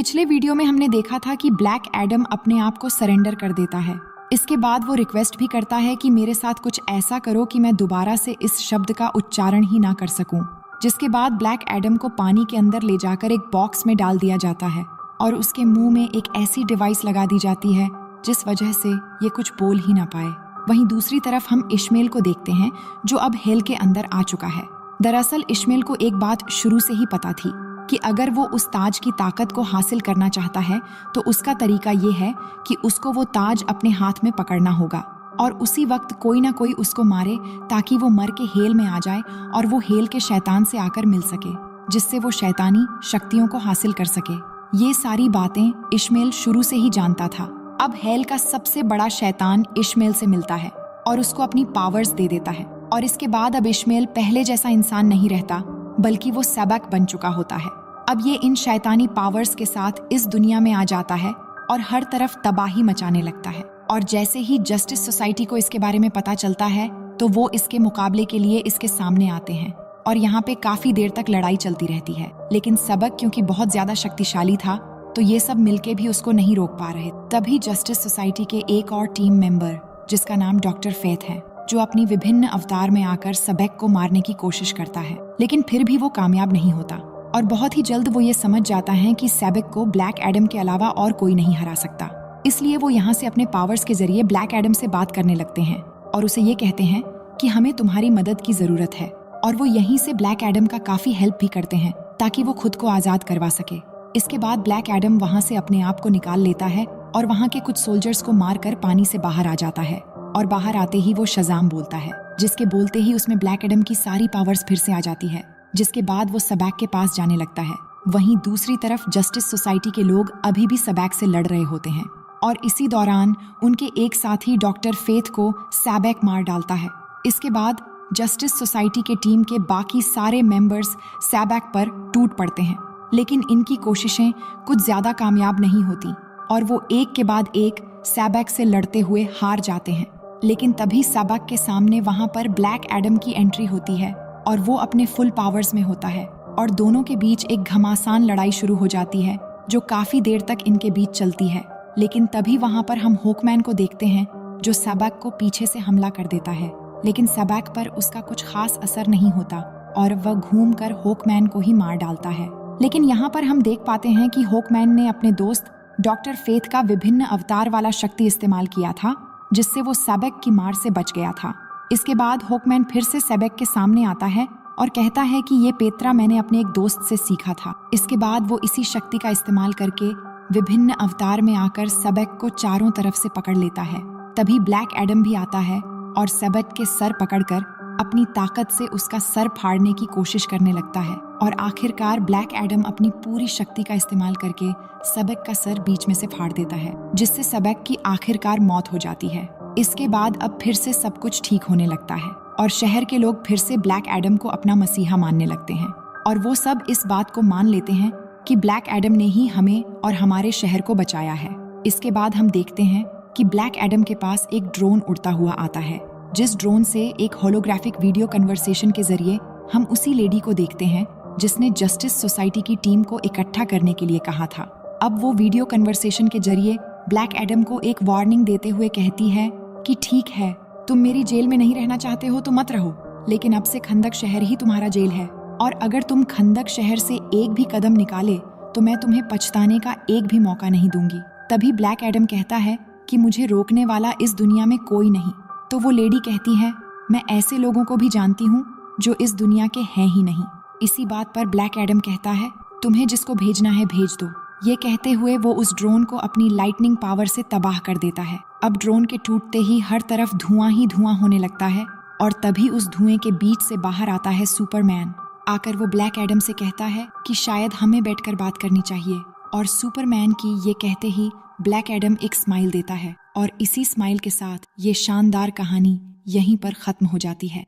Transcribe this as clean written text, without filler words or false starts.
पिछले वीडियो में हमने देखा था कि ब्लैक एडम अपने आप को सरेंडर कर देता है। इसके बाद वो रिक्वेस्ट भी करता है कि मेरे साथ कुछ ऐसा करो कि मैं दोबारा से इस शब्द का उच्चारण ही ना कर सकूं। जिसके बाद ब्लैक एडम को पानी के अंदर ले जाकर एक बॉक्स में डाल दिया जाता है और उसके मुंह में एक ऐसी डिवाइस लगा दी जाती है जिस वजह से ये कुछ बोल ही ना पाए। वहीं दूसरी तरफ हम इश्मेल को देखते हैं जो अब हेल के अंदर आ चुका है। दरअसल इश्मेल को एक बात शुरू से ही पता थी कि अगर वो उस ताज की ताकत को हासिल करना चाहता है तो उसका तरीका ये है कि उसको वो ताज अपने हाथ में पकड़ना होगा और उसी वक्त कोई ना कोई उसको मारे ताकि वो मर के हेल में आ जाए और वो हेल के शैतान से आकर मिल सके, जिससे वो शैतानी शक्तियों को हासिल कर सके। ये सारी बातें इश्मेल शुरू से ही जानता था। अब हेल का सबसे बड़ा शैतान इश्मेल से मिलता है और उसको अपनी पावर्स दे देता है और इसके बाद अब इश्मेल पहले जैसा इंसान नहीं रहता बल्कि वो सबक बन चुका होता है। अब ये इन शैतानी पावर्स के साथ इस दुनिया में आ जाता है और हर तरफ तबाही मचाने लगता है। और जैसे ही जस्टिस सोसाइटी को इसके बारे में पता चलता है तो वो इसके मुकाबले के लिए इसके सामने आते हैं और यहाँ पे काफी देर तक लड़ाई चलती रहती है। लेकिन सबक क्योंकि बहुत ज्यादा शक्तिशाली था तो ये सब मिलके भी उसको नहीं रोक पा रहे। तभी जस्टिस सोसाइटी के एक और टीम मेंबर जिसका नाम डॉक्टर फेथ है, जो अपनी विभिन्न अवतार में आकर सबक को मारने की कोशिश करता है, लेकिन फिर भी वो कामयाब नहीं होता। और बहुत ही जल्द वो ये समझ जाता है कि सबक को ब्लैक एडम के अलावा और कोई नहीं हरा सकता। इसलिए वो यहाँ से अपने पावर्स के जरिए ब्लैक एडम से बात करने लगते हैं और उसे ये कहते हैं कि हमें तुम्हारी मदद की जरूरत है। और वो यहीं से ब्लैक एडम का काफी हेल्प भी करते हैं ताकि वो खुद को आजाद करवा सके। इसके बाद ब्लैक एडम वहाँ से अपने आप को निकाल लेता है और वहाँ के कुछ सोल्जर्स को मारकर पानी से बाहर आ जाता है। और बाहर आते ही वो शज़ाम बोलता है, जिसके बोलते ही उसमें ब्लैक एडम की सारी पावर्स फिर से आ जाती है। जिसके बाद वो सबक के पास जाने लगता है। वहीं दूसरी तरफ जस्टिस सोसाइटी के लोग अभी भी सबक से लड़ रहे होते हैं और इसी दौरान उनके एक साथी डॉक्टर फेथ को सबक मार डालता है। इसके बाद जस्टिस सोसाइटी के टीम के बाकी सारे मेंबर्स सबक पर टूट पड़ते हैं, लेकिन इनकी कोशिशें कुछ ज्यादा कामयाब नहीं होती और वो एक के बाद एक सबक से लड़ते हुए हार जाते हैं। लेकिन तभी सबक के सामने वहां पर ब्लैक एडम की एंट्री होती है और वो अपने फुल पावर्स में होता है और दोनों के बीच एक घमासान लड़ाई शुरू हो जाती है जो काफी देर तक इनके बीच चलती है। लेकिन तभी वहां पर हम हॉकमैन को देखते हैं जो सबक को पीछे से हमला कर देता है, लेकिन सबक पर उसका कुछ खास असर नहीं होता और वह घूमकर हॉकमैन को ही मार डालता है। लेकिन यहाँ पर हम देख पाते हैं कि हॉकमैन ने अपने दोस्त डॉक्टर फेथ का विभिन्न अवतार वाला शक्ति इस्तेमाल किया था, जिससे वो सबक की मार से बच गया था। इसके बाद हॉकमैन फिर से सबक के सामने आता है और कहता है कि ये पेत्रा मैंने अपने एक दोस्त से सीखा था। इसके बाद वो इसी शक्ति का इस्तेमाल करके विभिन्न अवतार में आकर सबक को चारों तरफ से पकड़ लेता है। तभी ब्लैक एडम भी आता है और सबक के सर पकड़कर अपनी ताकत से उसका सर फाड़ने की कोशिश करने लगता है और आखिरकार ब्लैक एडम अपनी पूरी शक्ति का इस्तेमाल करके सबक का सर बीच में से फाड़ देता है, जिससे सबक की आखिरकार मौत हो जाती है। इसके बाद अब फिर से सब कुछ ठीक होने लगता है और शहर के लोग फिर से ब्लैक एडम को अपना मसीहा मानने लगते हैं और वो सब इस बात को मान लेते हैं कि ब्लैक एडम ने ही हमें और हमारे शहर को बचाया है। इसके बाद हम देखते हैं कि ब्लैक एडम के पास एक ड्रोन उड़ता हुआ आता है, जिस ड्रोन से एक होलोग्राफिक वीडियो कन्वर्सेशन के जरिए हम उसी लेडी को देखते हैं जिसने जस्टिस सोसाइटी की टीम को इकट्ठा करने के लिए कहा था। अब वो वीडियो कन्वर्सेशन के जरिए ब्लैक एडम को एक वार्निंग देते हुए कहती है कि ठीक है, तुम मेरी जेल में नहीं रहना चाहते हो तो मत रहो, लेकिन अब से खंदक शहर ही तुम्हारा जेल है और अगर तुम खंदक शहर से एक भी कदम निकाले तो मैं तुम्हें पछताने का एक भी मौका नहीं दूंगी। तभी ब्लैक एडम कहता है कि मुझे रोकने वाला इस दुनिया में कोई नहीं। तो वो लेडी कहती है, मैं ऐसे लोगों को भी जानती हूँ जो इस दुनिया के हैं ही नहीं। इसी बात पर ब्लैक एडम कहता है, तुम्हें जिसको भेजना है भेज दो। ये कहते हुए वो उस ड्रोन को अपनी लाइटनिंग पावर से तबाह कर देता है। अब ड्रोन के टूटते ही हर तरफ धुआं ही धुआं होने लगता है और तभी उस धुएं के बीच से बाहर आता है सुपरमैन। आकर वो ब्लैक एडम से कहता है कि शायद हमें बैठकर बात करनी चाहिए और सुपरमैन की ये कहते ही ब्लैक एडम एक स्माइल देता है और इसी स्माइल के साथ ये शानदार कहानी यहीं पर खत्म हो जाती है।